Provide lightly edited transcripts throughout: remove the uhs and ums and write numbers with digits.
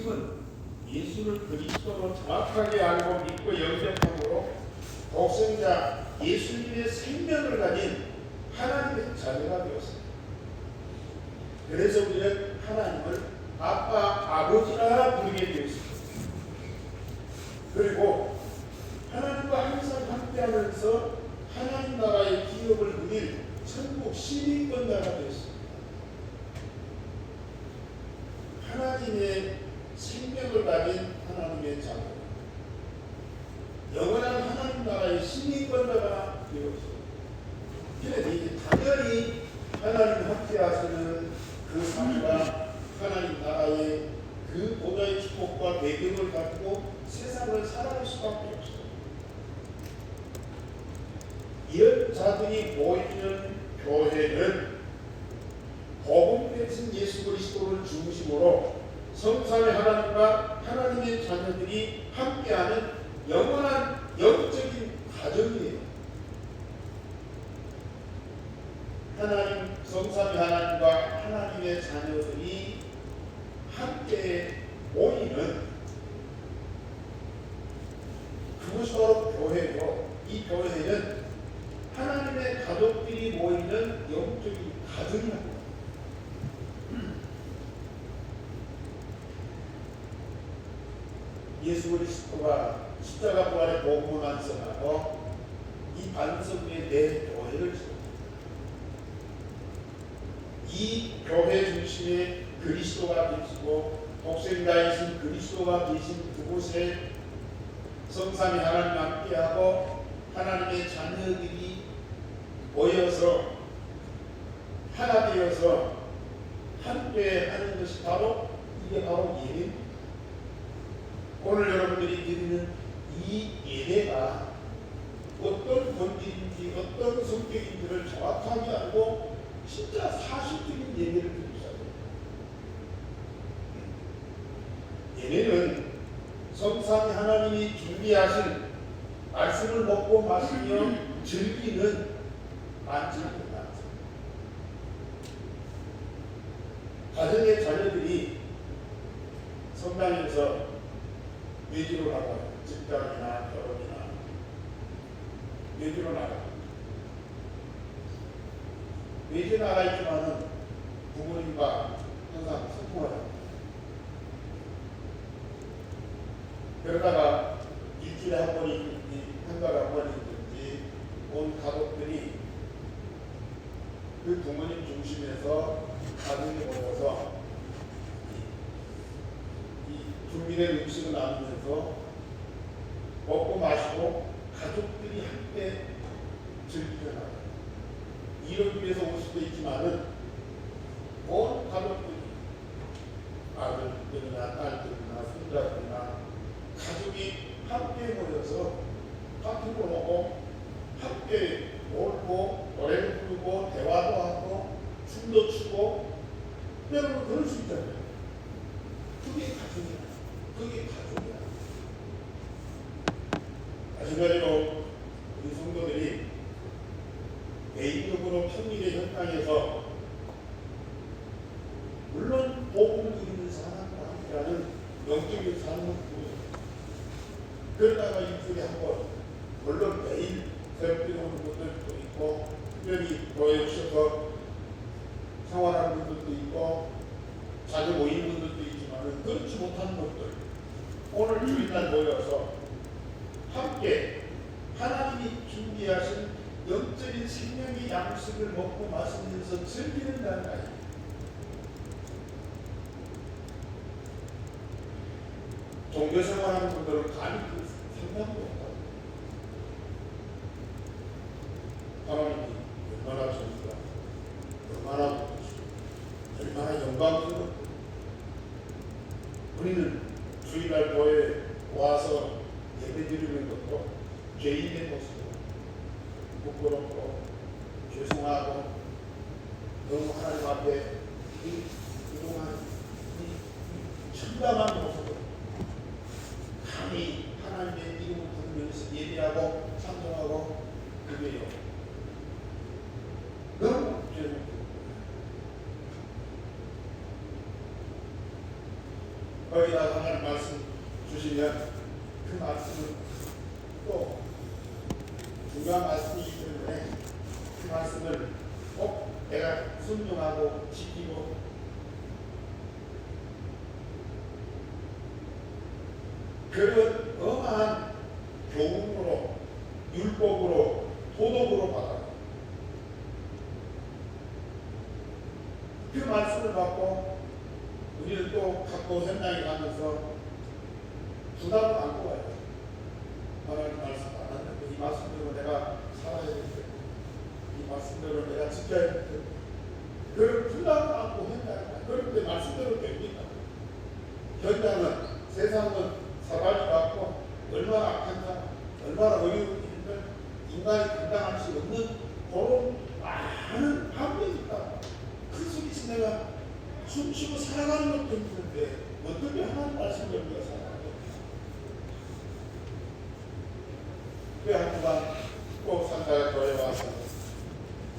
핵심은 예수를 그리스도로 정확하게 알고 믿고 영접함으로 독생자 예수님의 생명을 가진 하나님의 자녀가 되었습니다. 그래서 우리는 하나님을 아빠, 아버지라 부르게 되었습니다. 그리고 하나님과 항상 함께하면서 하나님 나라의 기업을 누릴 천국 시민권자가 되었습니다. 하나님의 생명을 가진 하나님의 자녀, 영원한 하나님 나라의 시민권자가 되었습니다. 그래서 이제 당연히 하나님 함께하시는 그 삶과 하나님 나라의 그 보좌의 축복과 배경을 가지고 세상을 살아갈 수밖에 없어요. 이런 자들이 모이는 교회는 복음 되신 예수 그리스도를 중심으로 성삼위 하나님과 하나님의 자녀들이 함께하는 영원한 영적인 가정이에요. 하나님, 성삼위 하나님과 하나님의 자녀들이 함께 모이는 그것이 바로 교회요. 이 교회는 하나님의 가족들이 모이는 영적인 가정이라고. 예수 그리스도가 십자가 부활의 복음을 완성하고 이 반석 위에 내 교회를 세웁니다. 이 교회 중심에 그리스도가 계시고 독생자이신 그리스도가 계신 그곳에 성삼위 하나님 함께하고 하나님의 자녀들이 모여서 하나 되어서 함께 하는 것이 바로 이게 바로 예배입니다. 오늘 여러분들이 드리는 이 예배가 어떤 본질인지 어떤 성격인지를 정확하게 알고 진짜 사실적인 예배를 드리셔야 돼요. 예배는 성삼위 하나님이 준비하신 말씀을 먹고 마시며 즐기는 만찬입니다. 가정의 자녀들이 성당에서 외지로 나가요. 직장이나 결혼이나 외지로 나가요. 외지 나가 있지만은 부모님과 항상 소통을 합니다. 그러다가 일주일에 한 번이든지 한 달에 한 번이든지 온 가족들이 그 부모님 중심에서 가정에 모여서 이 준비된 음식을 나누면서 먹고 마시고 가족들이 함께 즐기며 나가요. 이러기 위해서 올 수도 있지만은 온 가족들이 아들들이나 딸들이나 손자들이나 가족이 함께 모여서 같은 거 먹고 함께 놀고 노래를 부르고 대화도 하고 춤도 추고 여러분 그럴 수 있잖아요. 그게 가족이야. 그게 가족이야. 마찬가지로 우리 성도들이 개인적으로 평일의 현장에서 물론 복음을 드리는 사람과 함께하는 영적인 삶을 보여요. 그러다가 일주일에 한 번, 물론 매일 새롭게 오는 분들도 있고 특별히 교회에 오셔서 생활하는 분들도 있고 자주 모이는 분들도 있지만 그렇지 못한 분들 오늘 주일날 모여서 함께 하나님이 준비하신 영적인 생명의 양식을 먹고 마시면서 즐기는다는 아이예요. 종교생활하는 분들은 감히 그 생각도 못하고 하나님이 얼마나 좋은가, 얼마나 좋으시고 얼마나 영광스러운가. 우리는 주일날 교회에 와서 예배드리는 것도 죄인의 모습으로 부끄럽고 죄송하고 너무 하나님 앞에 그동안 참담한 모습으로 감히 하나님의 이름을 부르면서 예배하고 찬송하고 그게요 너무 죄송해요. 거기다 하나님 말씀 주시면 그 말씀은 또 중요한 말씀이기 때문에 그 말씀을 꼭 내가 순종하고 지키고 그런 엄한 교훈으로 율법으로 도덕으로 받아 그 말씀을 받고 우리는 또 갖고 현장에 가면서 부담을 안고 와요. 하나님 말씀 받았는데 이 말씀대로 내가 살아야 되는데 이 말씀대로 내가 지켜야 되는데 그런 부담을 안고 현장에 가요. 그런데 말씀대로 됩니까? 현장은 세상은 사발이 받고 얼마나 악한 사람 얼마나 어려운 일들 인간이 감당할 수 없는 그런 많은 방법이 있다. 그 속에서 내가 숨쉬고 살아가는 것도 힘든데 어떻게 하나님 말씀을 우리가 살아가요? 왜 한동안 꼭 산다가 교회 와서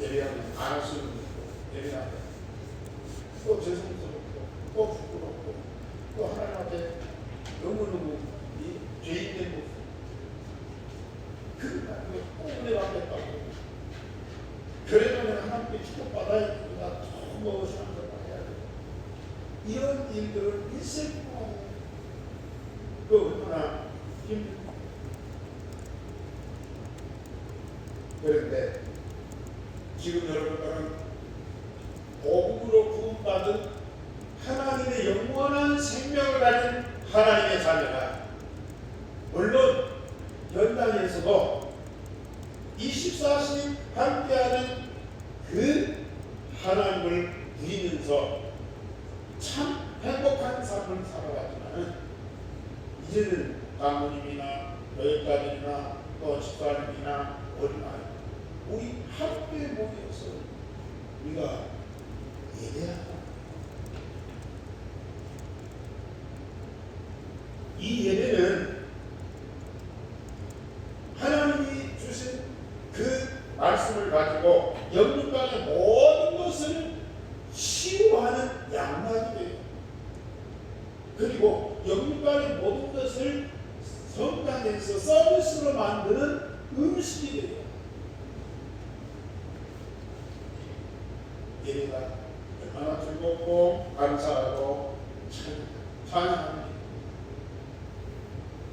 예배하면 안 할 수 있는 것도 예배하면 또 죄송스럽고 또 부끄럽고 또 하나님 앞에 너무너무 이 죄인된 모습 그러니까 꼭 은혜 받겠다고 그래도 내가 하나님께 축복받아야 되니까 더 무엇을 한 걸 해야 돼. 이런 일들을 일생 동안 그 얼마나 힘들까. 그런데 지금 여러분들은 복음으로 구원받은 하나님의 영원한 생명을 가진 하나님의 자녀가 물론 현장에서도 24시간 함께하는 그 하나님을 누리면서 참 행복한 삶을 살아가지만 이제는 장모님이나 여행자들이나 또 집사님이나 어린아이 우리 함께 모여서 우리가 예배하고 이 예배는 하나님이 주신 그 말씀을 가지고 영육간의 모든 것을 치유하는 양막이 돼요. 그리고 영육간의 모든 것을 성장해서 서비스로 만드는 음식이 돼요. 예배가 얼마나 즐겁고 감사하고 찬양합니다.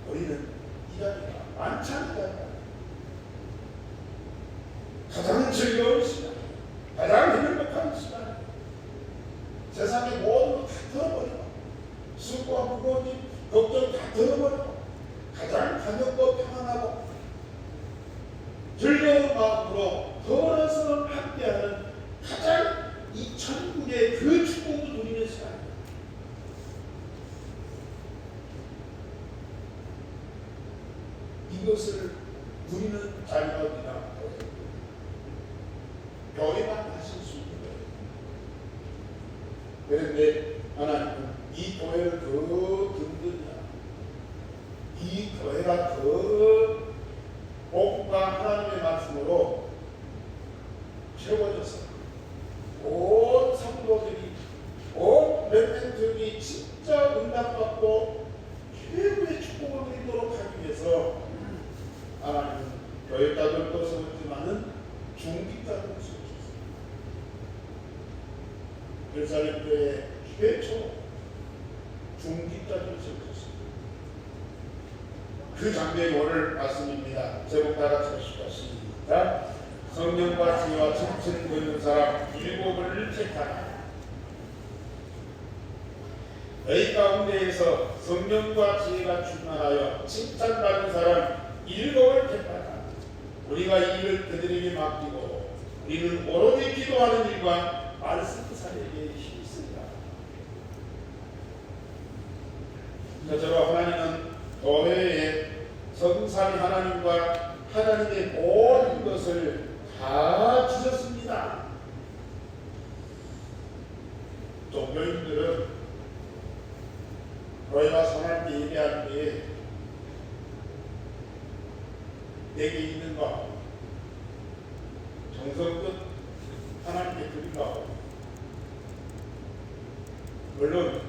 우리는 이 자리가 만찬이다. 가장 즐거운 시간, 가장 행복한 시간. 세상의 모든 것 다 털어버리고 수고와 무거운 일, 걱정 다 털어버리고 가장 가볍고 평안하고 즐거운 마음으로 걸어서 함께하는 가장 이 천국의 그 축복을 누리는 시간입니다. 이것을 누리는 자리가 어디나 교회만 하실 수 있는 거예요. 그런데 하나님은 이 교회를 더 든든히 이 교회가 더 복음과 하나님의 말씀으로 채워져서 온 성도들이 온 렘넌트들이 진짜 응답받고 최고의 축복을 누리도록 하기 위해서 하나님은 교회자들도 세웠지만은 중직자들도 세우셨습니다. 예루살렘 교회 최초 중직자들을 세우셨습니다. 그 장면이 오늘 말씀입니다. 제목 다 같이 하시겠습니다. 성령과 지혜와 칭찬 보이는 사람 7을 택하라. 너희 가운데에서 성령과 지혜가 충만하여 칭찬받은 사람 7을 택하라. 우리가 이 일을 그들에게 맡기고 우리는 오로지 기도하는 일과 말씀 사역에 힘쓰리라. 저처럼 하나님은 교회에 성삼위 하나님과 하나님의 모든 것을 다 주셨습니다. 종교인들은 교회가 하나님께 예배하는 게 내게 있는 것 정성껏 하나님께 드리려고 물론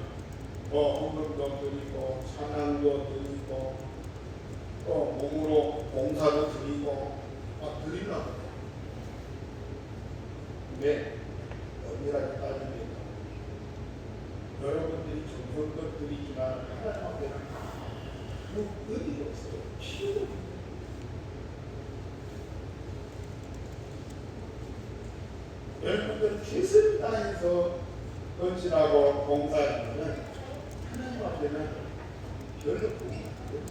헌금도 드리고 찬양도 드리고 또 몸으로 봉사도 드리고 막 드리려고 해요. 근데 엄밀하게 따지면 여러분들이 정성껏 드리지만 하나님 앞에는 아무 의미가 없어요. 필요도 없어요. 여러분들 최선을 다해서 헌신하고 봉사하면 하나님 앞에는 별로 도움이 안 돼요.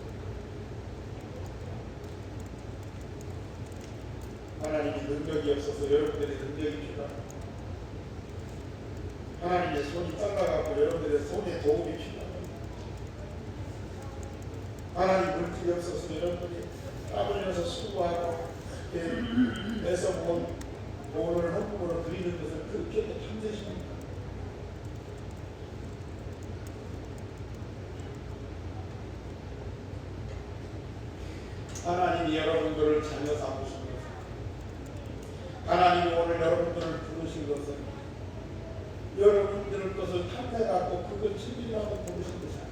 하나님이 능력이 없어서 여러분들의 능력이 필요합니다. 하나님의 손이 작아갖고 여러분들의 손에 도움이 필요합니다. 하나님 물질이 없어서 여러분들이 땀 흘려서 수고하고 내서 본 돈을 헌금으로 드리는 것은 그렇게 참되십니까? 하나님이 여러분들을 자녀 삼으신 것은, 하나님이 오늘 여러분들을 부르신 것은 여러분들의 것을 탐내갖고 그걸 즐기려고 부르신 것이야.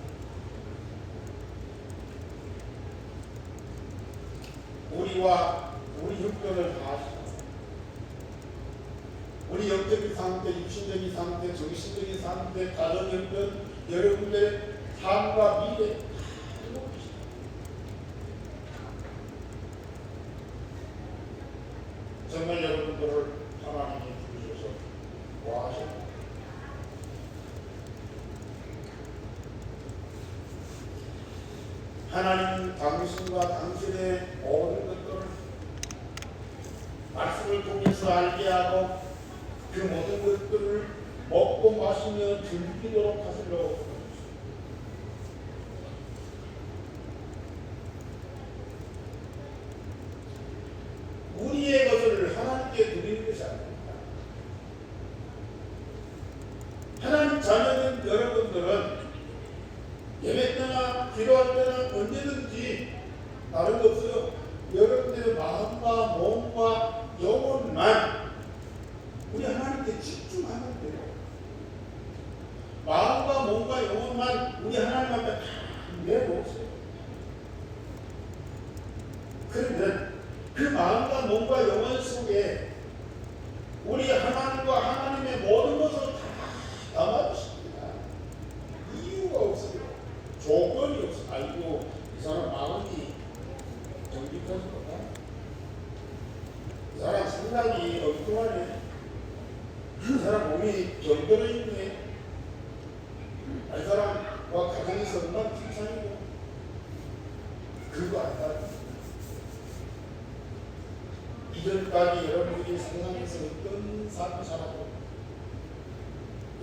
우리와 우리 형편을 다 아시고 우리 영적인 상태, 육신적인 상태, 정신적인 상태, 가정 형편, 여러분들의 삶과 미래 다 알고 계십니다. 정말 여러분들을 하나님이 부르셔서 뭐하십니까? 하나님 당신과 당신의 모든 것들을 말씀을 통해서 알게 하고 그 모든 것들을 먹고 마시며 즐기도록 하시려고 우리의 것을 하나님께 드리는 것이 아닙니다. 하나님 자녀된 여러분들은 예배 때나 기도할 때나 언제든지 다른 거 없어요. 여러분들의 마음과 몸과 영혼만 우리 하나님께 집중하면 돼요. 마음과 몸과 영혼만 우리 하나님 앞에 다 내놓으세요. 그러면 그 마음과 몸과 영혼 속에 우리 하나님과 하나님의 모든 것을 다 담아주십니다. 이유가 없어요. 조건이 없어요. 아이고 이 사람 마음이 정직하지구나. 이 사람 생각이 엉뚱하네. 이 사람 몸이 병들어 있네. 이 사람과 가정에서 얼마나 칭찬이고 그거 아니다. 이전까지 여러분들이 세상에서 어떤 삶을 살았고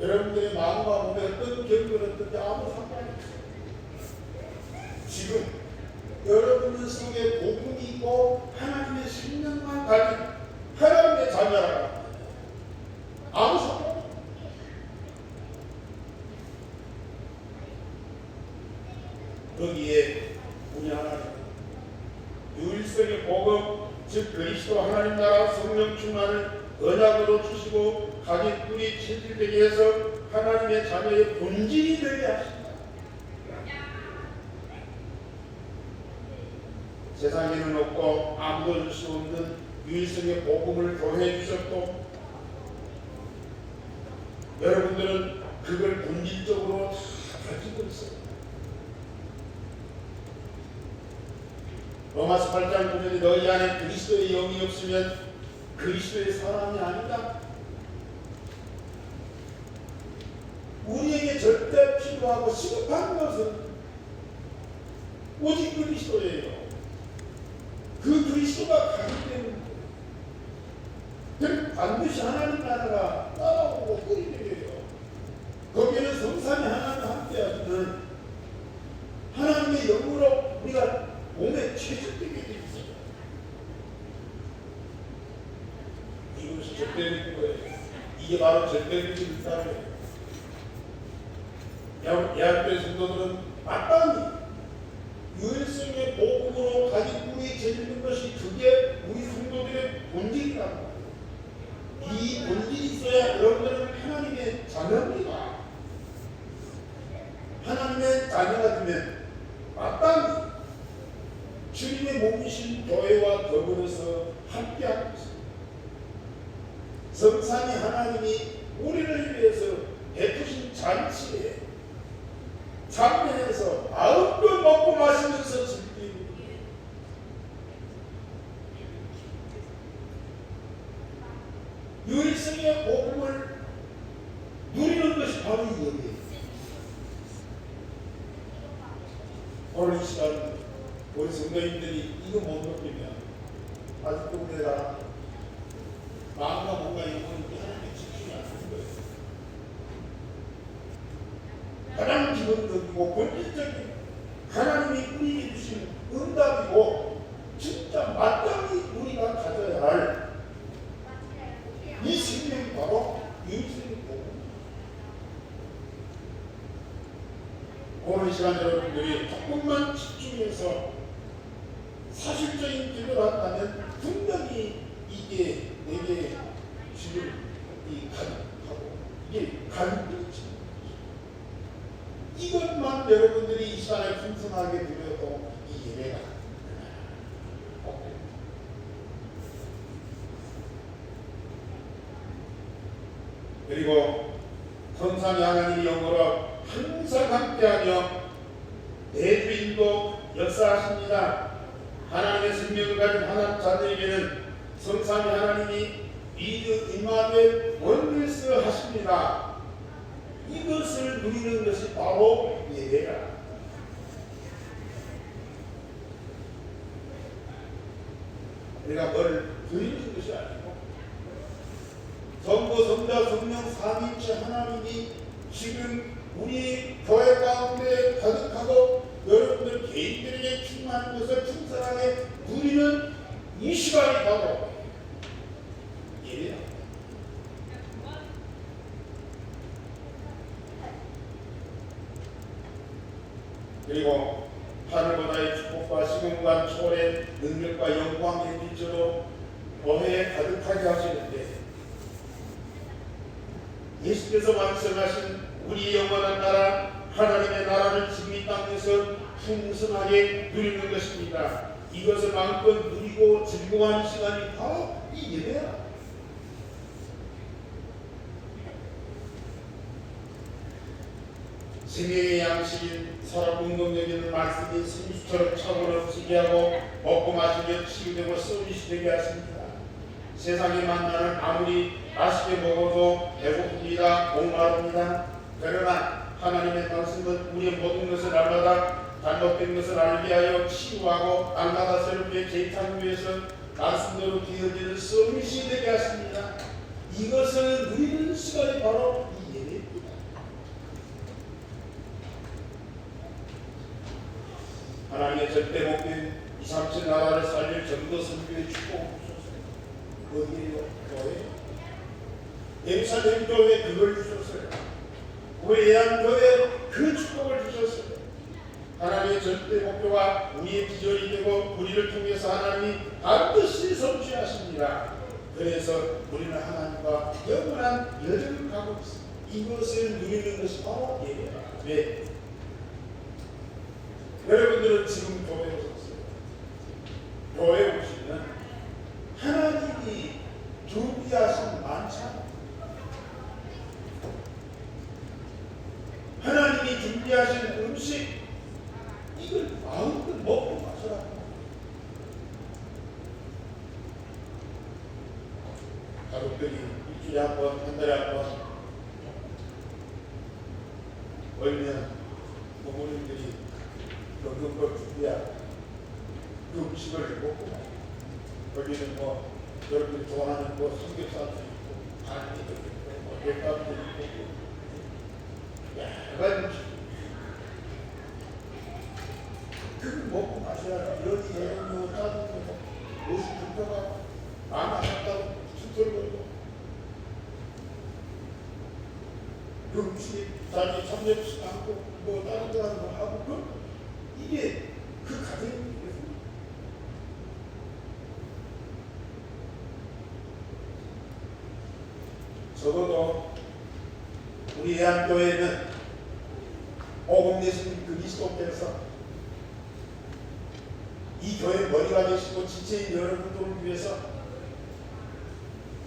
여러분들의 마음과 몸에 어떤 경험을 했든지 아무 상관이 없어요. 지금 여러분들 속에 복음이 있고 하나님의 생명만 가진 하나님의 자녀라고 아무 상관이 없어요. 거기에 우리 하나님 유일성의 복음 즉 그리스도 하나님 나라 성령 충만을 언약으로 주시고 가진 뿌리 체질되게 해서 하나님의 자녀의 본질이 되게 하십니다. 세상에는 없고 아무도 줄 수 없는 유일성의 복음을 교회해 주셨고 여러분들은 그걸 본질적으로 다 가지고 있어요. 로마서 8장 9절에 너희 안에 그리스도의 영이 없으면 그리스도의 사람이 아니다. 우리에게 절대 필요하고 시급한 것은 오직 그리스도예요. 그 그리스도가 가능되는 거예요. 반드시 하나님 나라가 따라오고 끓이게 돼요. 거기에는 성삼위 하나님 함께 하시는 하나님의 영으로 우리가 몸에 최적되게 되어 있어요. 이것이 절대적인 거예요. 이게 바로 절대적인 사람이에요. 예약된 성도들은 마땅히 유일성의 복음으로 가진 뿌리 재밌는 것이 그게 우리 성도들의 본질이라고. 이 본질이 있어야 여러분들은 하나님의 자녀입니다. 하나님의 자녀가 되면 마땅히 주님의 몸이신 교회와 더불어서 함께하고 있습니다. 성삼위 하나님이 우리를 위해서 베푸신 잔치에 참여해서 마음껏 먹고 마시면서 즐기는 유일성의 복음을 누리는 것이 바로 이 예배예요. 오늘 이 시간 우리 성도님들이 이거 못 느끼면 아직도 우리가 마음과 몸과 영혼이 하나님께 집중이 안 되는 거예요. 가장 기본적이고 본질적인 하나님이 우리에게 주신 응답이고 진짜 마땅히 우리가 가져야 할 이 생명이 바로 유일성의 복음입니다. 오늘 시간 여러분들이 조금만 집중해서 사실적인 기도를 한다면 분명히 이게 내게 지금 이 가득하고 이게 가득해지는 이것만 여러분들이 이 시간에 풍성하게 드려도 이 예배가 그리고 성삼위 하나님이 영으로 항상 함께하며 대주인도 역사하십니다. 하나님의 생명을 가진 하나님 자녀에게는 성삼위 하나님이 미드 임마누엘 원리스 하십니다. 이것을 누리는 것이 바로 예배라. 우리가 뭘 드리는 것이 아니고 성부, 성자, 성령 삼위일체 하나님이 지금 우리 교회 가운데 가득하고 여러분들 개인들에게 충만한 것을 충성하게 누리는 이 시간이 바로 예배다. 그리고 하늘보다의 축복과 시공간 초월의 능력과 영광의 빛으로 교회에 가득하게 하시는데 예수께서 완성하신 우리 영원한 나라 하나님의 나라를 지금 이 땅에서 풍성하게 누리는 것입니다. 이것을 마음껏 누리고 즐거워하는 시간이 바로 이 예배야. 생명의 양식인 살아 공동되는 말씀이 생수처럼 차고 넘치게 하고 먹고 마시며 치유되고 서밋이 되게 하십니다. 세상에 만나는 아무리 맛있게 먹어도 배고픕니다. 목마릅니다. 그러나 하나님의 말씀은 우리의 모든 것을 날마다 잘못된 것을 알게 하여 치유하고 날마다 새롭게 재창을 위해서 말씀대로 되어지는 서밋이 되게 하십니다. 이것을 누리는 시간이 바로 이 예배입니다. 하나님의 절대 목표인 2, 3천 나라를 살릴 전도 선교의 축복을 주셨어요. 어디에요? 교회? 예루살렘 교회 그걸 주셨어요. 우리 예안교회 그 축복을 주셨어요. 하나님의 절대 목표가 우리의 비전이 되고 우리를 통해서 하나님이 반드시 성취하십니다. 그래서 우리는 하나님과 영원한 여정을 가고 있습니다. 이것을 누리는 것이 바로 예배다. 왜? 여러분들은 지금 교회에 오셨어요. 교회에 오시면 하나님이 준비하신 만찬, 하나님이 준비하신 음식, 이걸 마음껏 먹고 마셔라. 가족들이 일주일에 한 번, 한 달에 한 번 얼면 부모님들이 먹는 준비하고 그 음식을 먹고 거기는 뭐 여러분들이 좋아하는 뭐 삼겹살도 있고 간도 있고 뭐 닭도 있고 여러 가지 음식 그걸 먹고 마셔야 이러니 저러니 짜증내고 옷이 불편하고 안 하셨다고 춤소리고 그 음식이 자기 참여치 않고 뭐 다른 사람 뭐 하고 그 이게 그 가정입니다. 적어도 우리 예안교회는 복음 내신 그 그리스도께서 이 교회 머리가 되시고 지체인 여러분들을 위해서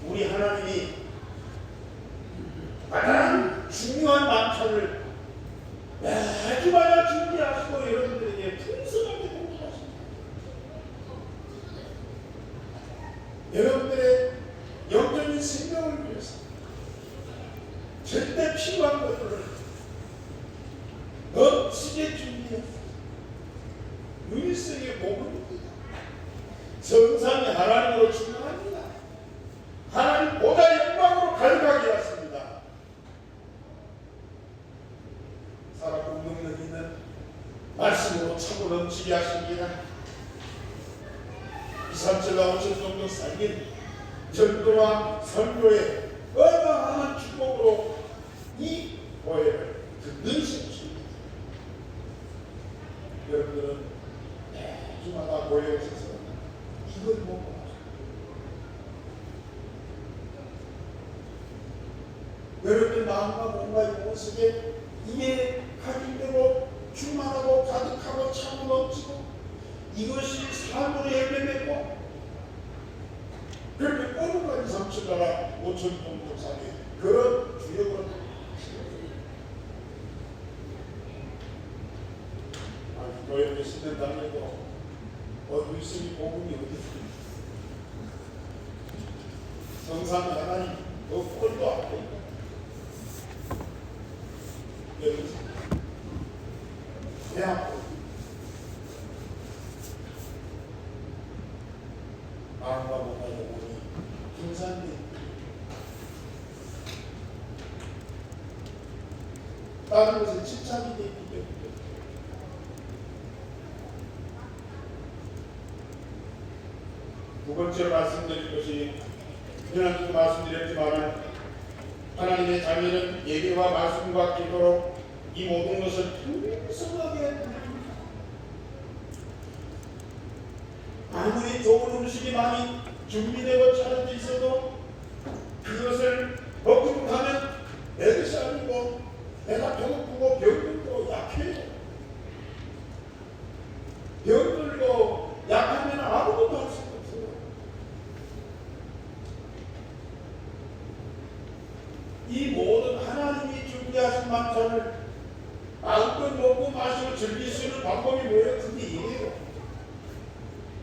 우리 하나님이 가장 중요한 만찬을 매주마다 준비하시고 여러분들에게 풍성하게 공급하십니다. 여러분들의 영적인 생명을 위해서 절대 필요한 것들을 넘치게 준비했습니다. 유일성의 복음입니다. 성삼이 하나님으로 충만합니다. 하나님 보다 영광으로 가득하게 하십니다. 살아있고 능력 있는 말씀으로 차고 넘치게 하십니다. 2, 3절 나오실 정도 살긴 전도와 선교의 어마어마한 축복으로 이 교회를 든든히 세우십니다. 여러분들은 매주마다 교회에 오셔서 이걸 먹고 여러분의 마음과 몸과 영혼 속에 이에 가진 대로 충만하고 가득하고 차고 넘치고 이것이 삶으로 열매맺고 그렇게 오늘까지 3,000나라 5,000 정도 사게 그런 주역으로 교회 계시는 당에도 유일성이 복음이 어디 있습니까? 성삼위 하나님 꼴도 안 보인다. 배 아프고 마음과 몸과 영혼이 분산돼 다른 것에 집착이 되기 때문에 두 번째로 말씀드릴 것이 지난주도 말씀드렸지만 하나님의 자녀는 예배와 말씀과 기도로 이 모든 것을 풍성하게 드립니다. 아무리 좋은 음식이 많이 준비되고 차려져 있어도 그것을 먹지 못하면 내 것이 아니고 내가 배고프고 병들고 약해요. 병들고 약하면 아무것도 할 수가 없어요. 이 모든 하나님이 준비하신 만찬을 마음껏 먹고 마시고 즐길 수 있는 방법이 뭐예요? 그게 이래요.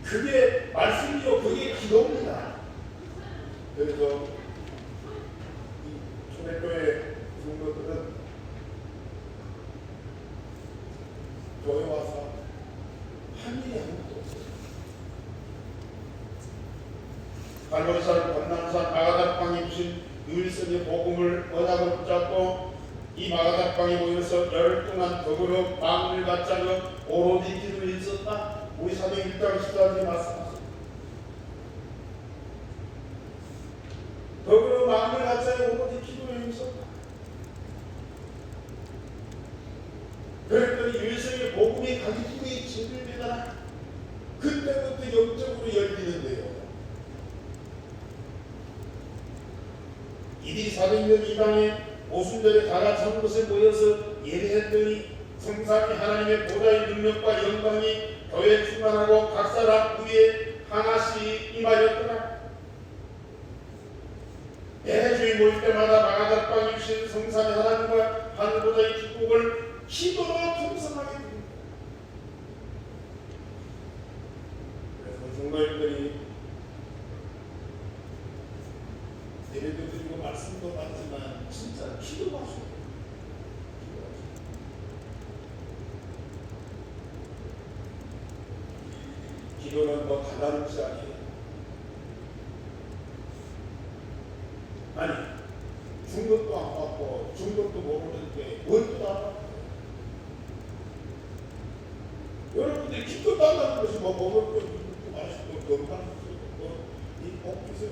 그게 말씀이요. 그게 기도입니다. 그래서 이 초대교회 성도들은 교회 와서 한 일이 아무것도 없어요. 갈보리산 건난산 마가다락방에 주신 유일성의 복음을 언약을 붙잡고 이 마가다락방에 모여서 열 동안 더불어 마음을 갖자며 오로지 기도를 있었다. 우리 사도행 1장 14절에 말씀하셨습니다. 더불어 마음을 갖자며 오로지 기도를 있었다. 그랬더니 유일성의 복음이 가기품에 진들되더라. 그때부터 영적으로 열리는데요. 이들이 사도행전 2장에 오순절에 다 같이 한 곳에 모여서 예배했더니 성삼위 하나님의 보좌의 능력과 영광이 교회에 충만하고 각 사람 위에 하나씩 임하였더라. 매주일 모일 때마다 마가다락방에 주신 성삼위 하나님과 하늘보좌의 축복을 기도로 풍성하게 드립니다. 그래서 종로인들이 예배도 드리고 말씀도 받지만 진짜 기도가 없어요. 기도는 뭐 가다른 것이 아니에요. 아니 준 것도 안 받고 준 것도 모르는데 뭘 또 안 받고 여러분들이 기껏 달라는 것이 뭐 먹을 거, 입을 거, 마실 거, 건강 이 복주세요.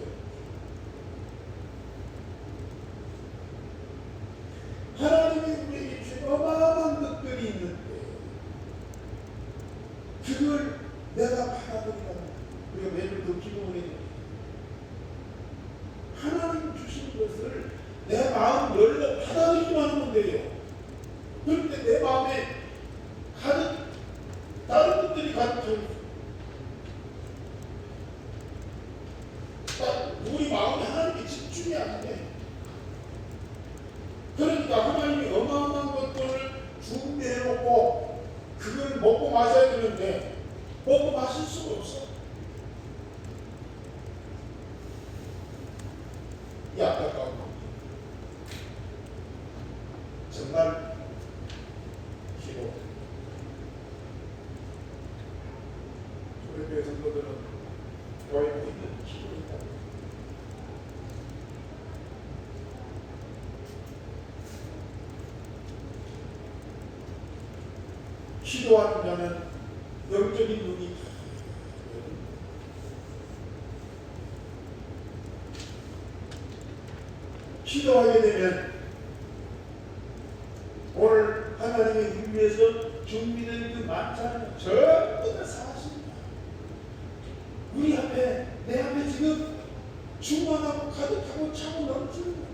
하나님이 우리에게 주신 어마어마한 것들이 있는데 그걸 내가 받아들이라면 우리가 매일 더 기도를 해야 하나님 주신 것을 내 마음 열로 받아들이기만 하면 돼요. 그런데 내 마음에 있어요. 그러니까 우리 마음이 하나님께 집중이 안 돼. 그러니까 하나님이 어마어마한 것들을 준비해놓고 그걸 먹고 마셔야 되는데 먹고 마실 수가 없어. 이 안타까운 겁니다. 정말 기도. 우리 교회 성도들은 교회 모이면 기도했다. 기도하는 자는 영적인 눈이 기도하게 되면 오늘 하나님의 일 위해서 준비된 그 만찬은 전부 다 사실이야. 우리 앞에 내 앞에 지금 충만하고 가득하고 차고 넘치는 거야.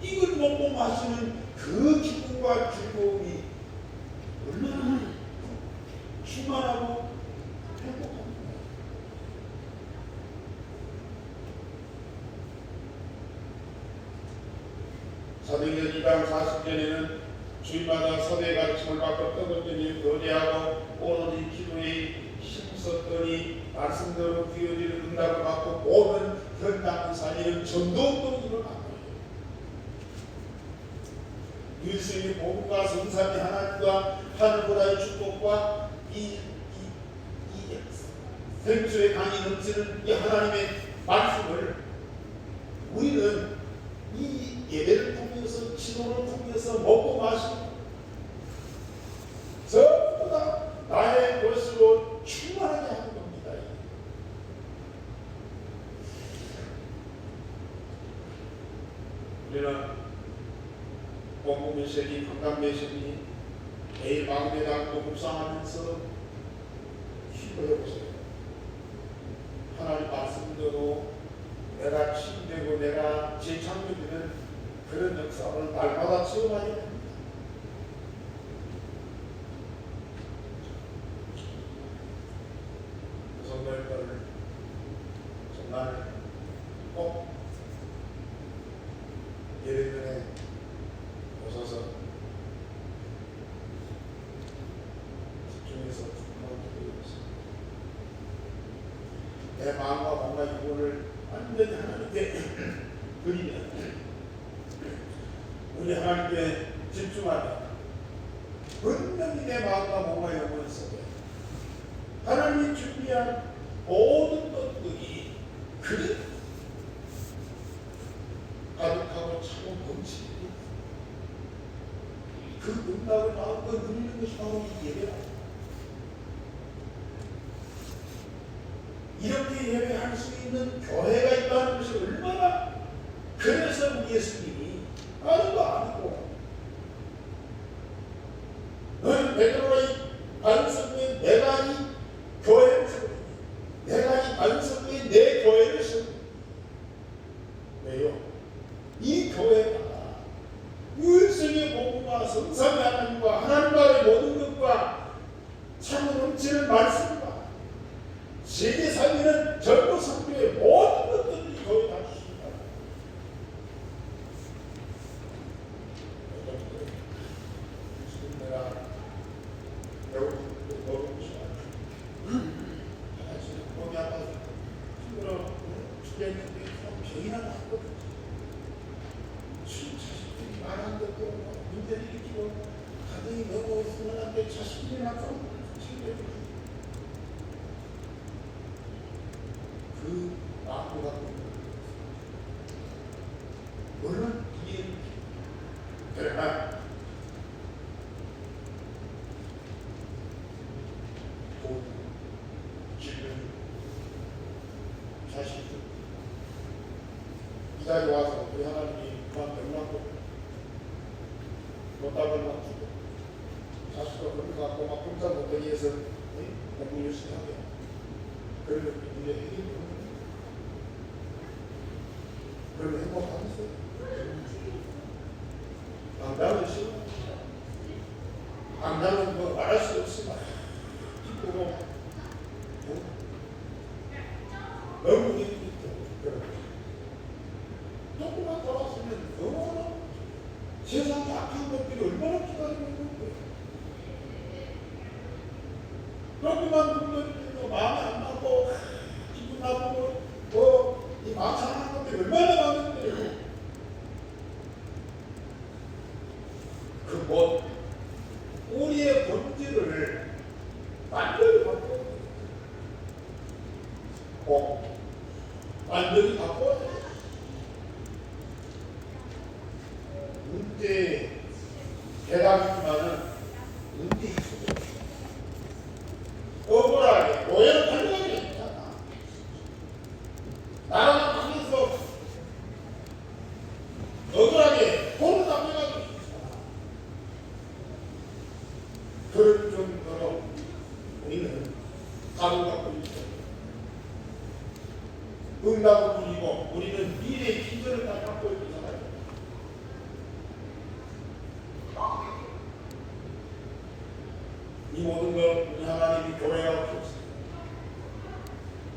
이걸 먹고 마시는 그 기쁨과 즐거움이 얼마나 충만하고 행복합니다. 사도행전 2장 40절에는 주일마다 서대 가르침을 받고 떡을 떼며 교제하고 오로지 기도에 힘썼더니 말씀대로 기도를 응답을 받고 모든 현장 살리는 전도운동이 일어났다. 일생의 복음과 성삼위 하나님과 하늘보다의 축복과 이 생수의 강이 넘치는 이 하나님의 말씀을 우리는 이 예배를 통해서 기도를 통해서 먹고 마시고 전부 다 나의 것으로 충만하게 하는 겁니다. 우리는 공부 메시지, 건강 메시지 매일 마음에 담고 묵상하면서 기도해보세요. 하나님 말씀대로 내가 치유되고 내가 재창조되는 그런 역사를 날마다 체험하게 됩니다. 성도님들 정말 꼭 예배전에 오셔서 집중해서 기도해보세요. 내 마음과 몸과 이거를 완전히 하나님께 드리면 우리 하나님께 집중하면 분명히 내 마음과 몸과 영혼 속에 하나님이 준비한 모든 것들이 그리 가득하고 차고 넘치는 그 응답을 마음껏 누리는 것이 바로 이 예배다. 이렇게 예배할 수 있는 교회가 있다는 것이 얼마나, 그래서 우리 예수님이 다른 거 아니고 너는 베드로가 이 반석에 내가 이 교회를 세우니 내가 이 반석에 내 교회를 세우니 왜요? 이 교회가 유일성의 복음과 성삼위 하나님과 하나님과의 모든 것과 차고 넘치는 말씀과 세계 살리는 전도 성교의 모든 것들이 거의 다 주십니다. 지금 내가 배고프고 먹고 싶어요. 지금 몸이 아파서 힘들어 죽겠는데 병이나 났거든요. 자식들이 말 안 듣고 문제를 일으키고 가정이 너무 불안한데 자식들이 낳고 지금 그 마음을 갖고 있는 물론 이해는 그러나 돈, 질문, 자식들 이 자리에 와서 우리 하나님이 그만 병났고 못답을 맞추고 자식도 그렇게 갖고 막 혼자 못되게 해서 공부 열심히 하게 그러면 우리의 해결이 그러면 행복하겠어요? 나는 싫어. 안가는 뭐 말할 수 없지만 기쁘고 너무 기쁘죠. 조금만 돌았으면 너무나 세상에 악한 것들이 얼마나 기다리고 있는 거예요. 조금만 눈물도 마음에 안 맞고 기분 나쁘고 이 망상한 것들이 얼마나 많은데 그곳 우리의 본질을 완전히 바꿔야 돼요. 완전히 바꿔야 돼요. 문제 대답이지만은 문제 있어요. 억울하게 오해를 가져가는 게 있잖아. 나라가 가면서 억울하게 돈을 남겨가지고 있잖아. 그런 정도로 우리는 답을 갖고 있어요. 응답을 부리고 우리는 미래의 비전을 다 갖고 있잖아요. 이 모든 것 우리 하나님이 교회가 없었습니다.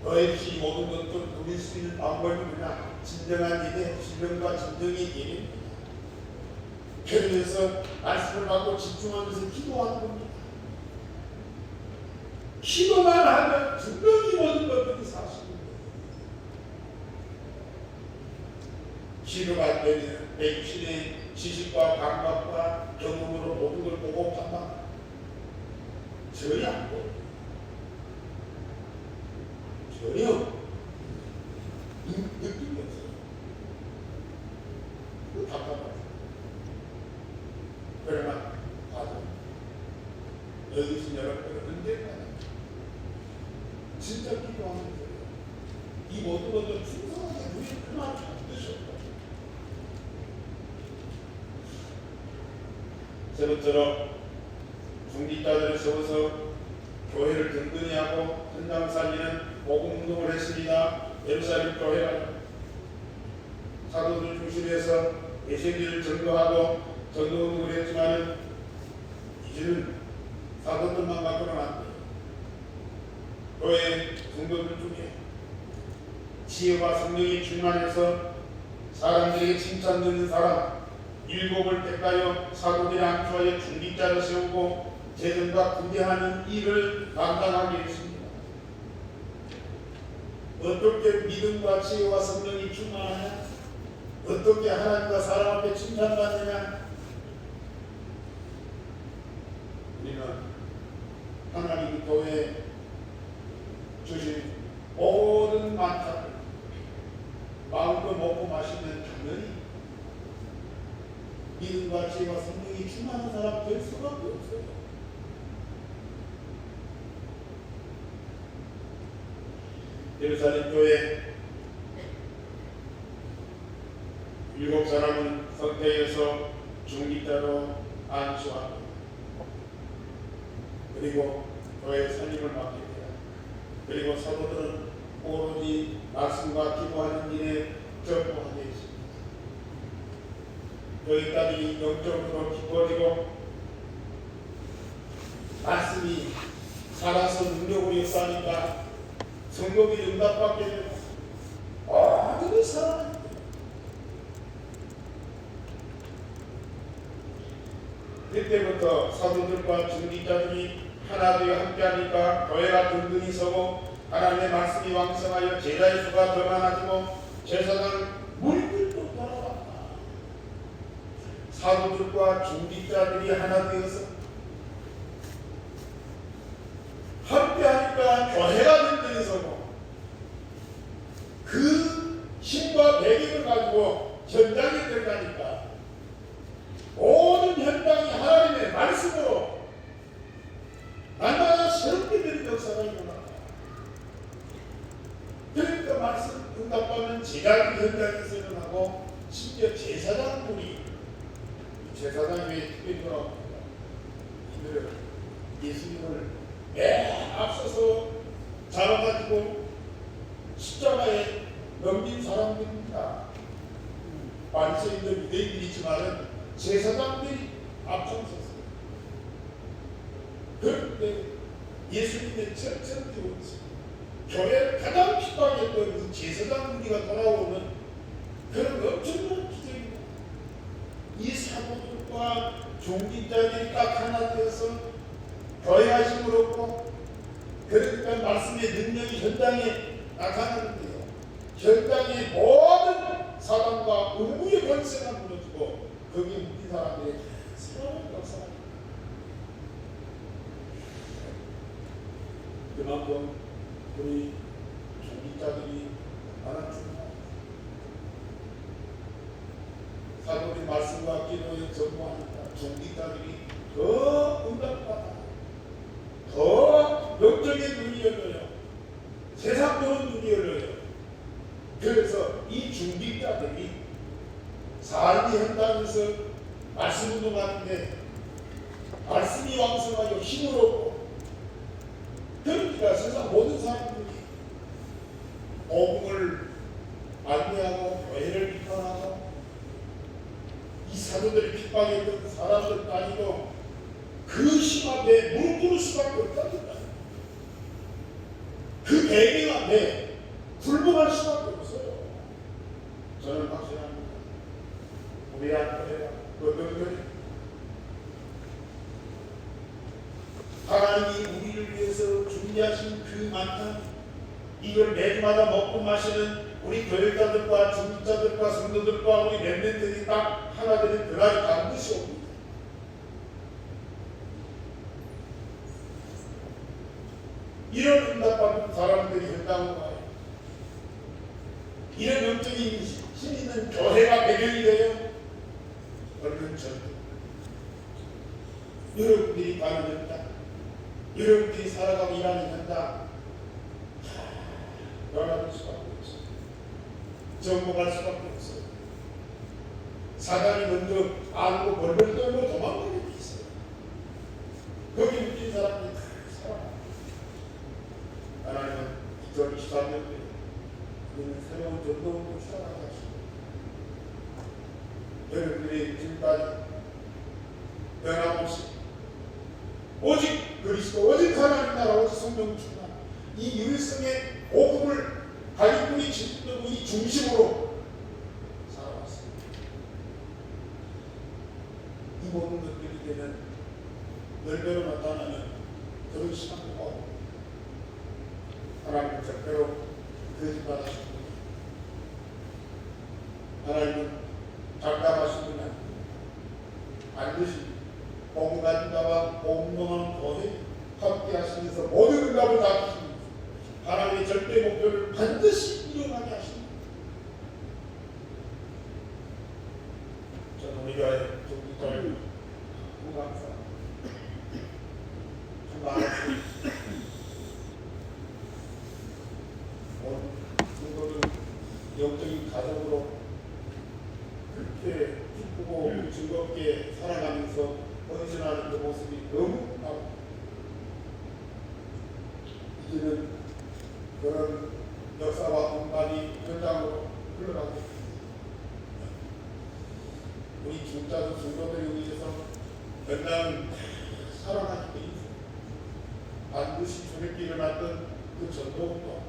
너희들이 이 모든 것들 누릴 수 있는 방법이 뭐냐? 진정한 예배, 진정과 진정의 예배입니다. 그러면서 말씀을 받고 집중하면서 기도하는 겁니다. 기도만 하면 분명히 모든 것들이 사실입니다. 기도가 되면 백신의 지식과 감각과 경험으로 모든 걸 보고 판단합니다. 전혀 안 보여요. 전혀 느낌이 없어요. 그 답답하죠. 그러나 봐도 여기 계신 여러분들은 언젠가는 진짜 기도하는 거예요. 이 모든 것을 충성하게 우리 그만 잡으셨고 세 번째로 중직자들을 세워서 교회를 든든히 하고 현장 살리는 복음운동을 했습니다. 예루살렘 교회가 사도들 중심에서 예수님을 전도하고 전도운동을 했지만 이제는 사도들만 갖고는 안 돼요. 교회 성도들 중에 지혜와 성령이 충만해서 사람들에게 칭찬받는 사람 7을 택하여 사도들의 안수하여 중직자를 세우고 재정과 군대하는 일을 감당하게 했습니다. 어떻게 믿음과 지혜와 성령이 충만하냐? 어떻게 하나님과 사람 앞에 칭찬받느냐? 우리는 하나님이 교회에 주신 모든 만찬을 마음껏 먹고 마시면 당연히 믿음과 지혜와 성령이 충만한 사람 될 수밖에 없어요. 예루살렘 교회 7사람은 선택해서 중직자로 안수하고 그리고 교회 살림을 맡게 돼요. 그리고 사도들은 오로지 말씀과 기도하는 일에 전부하게 했습니다. 여기까지 영적으로 기뻐지고 말씀이 살아서 능력으로 역사하니까 성도들이 응답받게 되고 아들이 살아나요. 그때부터 사도들과 중직자들이 하나 되어 함께하니까 교회가 든든히 서고 하나님의 말씀이 왕성하여 제자의 수가 더 많아지고 제사장 물들도 돌아왔다. 사도들과 중직자들이 하나 되어서 함께하니까 교회가 든든히 서고 그 힘과 배경을 가지고 현장에 들어가니까 모든 현장이 하나님의 말씀으로 날마다 새롭게 되는 역사가 일어납니다. 그러니까 말씀 응답받는 제자들 현장에서 일어나고 심지어 제사장들이 제사장이 왜 특별히 돌아옵니까? 이들은 예수님을 맨 앞서서 잡아가지고 십자가에 넘긴 사람들입니다. 바리새인들 유대인들이지만은 제사장들이 앞장섰어요. 그런데 예수님의 철저히 교회 가장 핍박했던 그 제사장 무리가 돌아오는 그런 엄청난 기적입니다. 이 사도들과 종기자들이 딱 하나 되어서 교회하심을 얻고 그러니까 말씀의 능력이 현장에 나타나는데요. 현장의 모든 사단과 음부의 권세가 무너지고 거기에 묶인 사람들이 사랑을 역사합니다. 그만큼 우리 종기자들이 많았습니다. 사도의 말씀과 기도에 전무하니까 종기자들이 더 응답받아 더 영적인 눈이 열려요. 세상 보는 눈이 열려요. 그래서 이 중직자들이 삶의 현장에서 말씀 운동하는데 말씀이 왕성하여 힘을 얻고 그러니까 세상 모든 사람들이 복음을 안내하고 교회를 비판하고 이 사도들이 핍박했던 사람들까지도 그 힘 앞에 무릎 꿇을 수밖에 없답니다. 그 배경 앞에 굴복할 수밖에 없어요. 저는 확신합니다. 우리 앞에 어떤 하나님이 우리를 위해서 준비하신 그 만남 이걸 매주마다 먹고 마시는 우리 교육자들과 중직자들과 성도들과 우리 렘넌트들이 딱 하나 되는 그날이 반드시 옵니다. 이런 응답받은 사람들이 현장으로 와요. 이런 영적인 힘 있는 교회가 배경이 되어 얼른 전도 여러분들이 가는 현장 여러분들이 살아가고 일하는 현장 변화될 수밖에 없어요. 정복할 수밖에 없어요. 사단이 먼저 알고 벌벌 떨고 도망가는 게 있어요. 거기 묶인 사람들이 다 살아납니다. 하나님은 2023년도에 우리는 새로운 전도운동을 시작하셨습니다. 여러분들이 지금까지 변함없이 오직 그리스도, 오직 하나님 나라, 오직 성령 충만 이 유일성의 복음을 가리꾼이 짓는 이 중심으로 살아왔습니다. 이 모든 것들이 되는 열배로 나타나는 그런 시간도 하나님은 절대로 거짓말하십니다. 하나님은 장담하신 분이 아닙니다. 반드시 복음 가진 자와 복음동안 교회 함께 하시면서 모든 응답을 다 주십니다. 하나님의 절대 목표를 반드시 이뤄가게 하십니다. 저는 우리 교회 종직자를 감사 참 많았습니다. 성도는 영적인 가정으로 그렇게 기쁘고 즐겁게 살아가면서 헌신하는 그 모습이 너무 나고 이제는 그런 역사와 공간이 현장으로 흘러가고 있습니다. 우리 중자도 성도들에 의해서 현장은 살아가게 돼 있습니다. 반드시 저녁에 일어났던 그 전도운동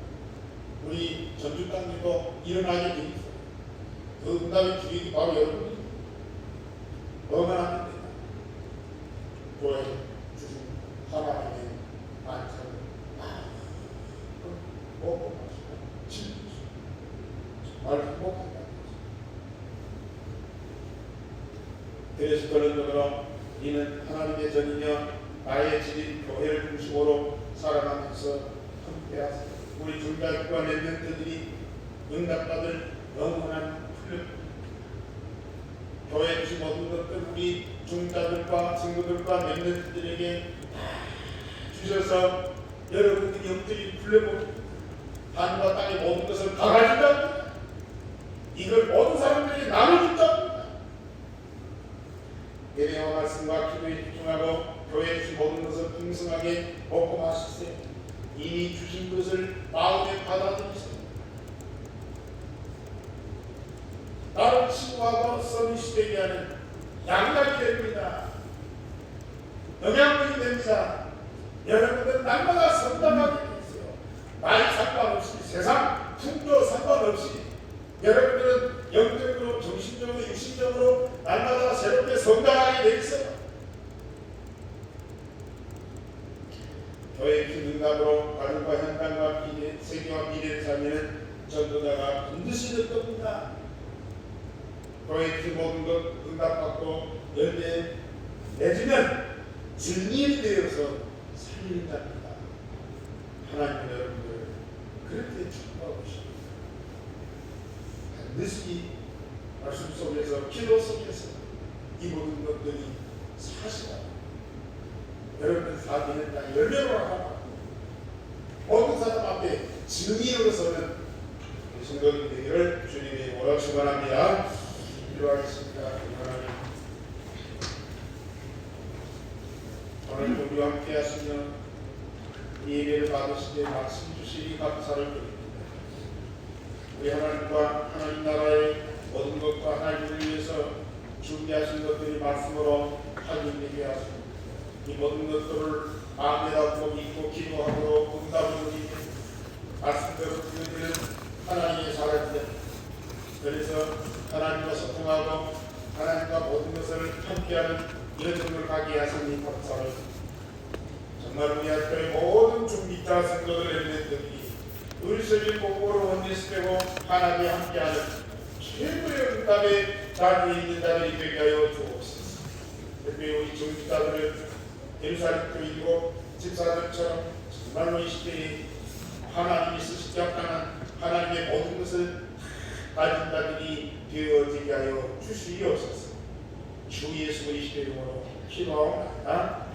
우리 전주 땅에도 일어나게 돼 있어요. 그 응답의 주인이 바로 여러분입니다. 뭐만 하면 됩니다. 교회 주신 하나님의 만찬을 먹고 마시고 즐기시고 정말 행복합니다. 그래서 그런저런 이는 하나님의 전이며 나의 집인 교회를 중심으로 살아가면서 함께하세요. 우리 중자들과 렘넌트들이 응답받을 영원한 훈련 교회 주신 모든 것들 우리 중자들과 친구들과 렘넌트들에게 주셔서 여러분들이 영적인 훈련을 하늘과 땅의 모든 것을 다 가진다. 이걸 모든 사람들에게 나눠준다. 예배와 말씀과 기도에 집중하고 교회 주신 모든 것을 풍성하게 먹고 마시세요. 이미 주신 것을 마음에 받아들이세요. 나를 치유하고 서비스되게 하는 양약이 됩니다. 영양분이 됩니다. 여러분들 날마다 성장하게 돼 있어요. 나이 상관없이 세상 풍조 상관없이 여러분들은 영적으로 정신적으로 육신적으로 날마다 새롭게 성장하게 돼 있어요. 교회 기능감으로 가정과 현장과 세계와 미래를 살리는 전도자가 반드시 될 겁니다. 교회 그 모든 것 응답받고 열매 내주면 증인이 되어서 살리는 자입니다. 하나님은 여러분들 그렇게 축복하고 싶습니다. 반드시 말씀 속에서 기도 속에서 이 모든 것들이 사실이다. 여러분들 사기는 다 열매로 나가고 모든 사람 앞에 증인으로서는 성도님 되기를 주님의 이름으로 축원합니다. 기도하겠습니다. 하나님, 오늘 우리와 함께 하시며 이 예배를 받으시되 말씀 주시니 감사를 드립니다. 우리 하나님과 하나님 나라의 모든 것과 하나님을 위해서 준비하신 것들이 말씀으로 확인되게 하시고 이 모든 것들을 마음에 담고 믿고 기도하고 응답을 드리는 말씀대로 드리는 하나님의 사람들, 그래서 하나님과 소통하고 하나님과 모든 것을 함께하는 이런 정도를 가게 하시니 감사를 정말 우리 학교의 모든 준비자 성도들 엘리들이 의리스를 공부로 원리스되고 하나님이 함께하는 최고의 응답의 자리에 있는 자들이 되게 하여 주옵소서. 특별히 우리 준비자들을 예루살렘 교인이고 집사들처럼 정말로 이 시대에 하나님이 쓰시기 합당한 하나님의 모든 것을 가진 자들이 되어지게 하여 주시옵소서. 주 예수 그리스도의 이름으로 기도하옵나이다.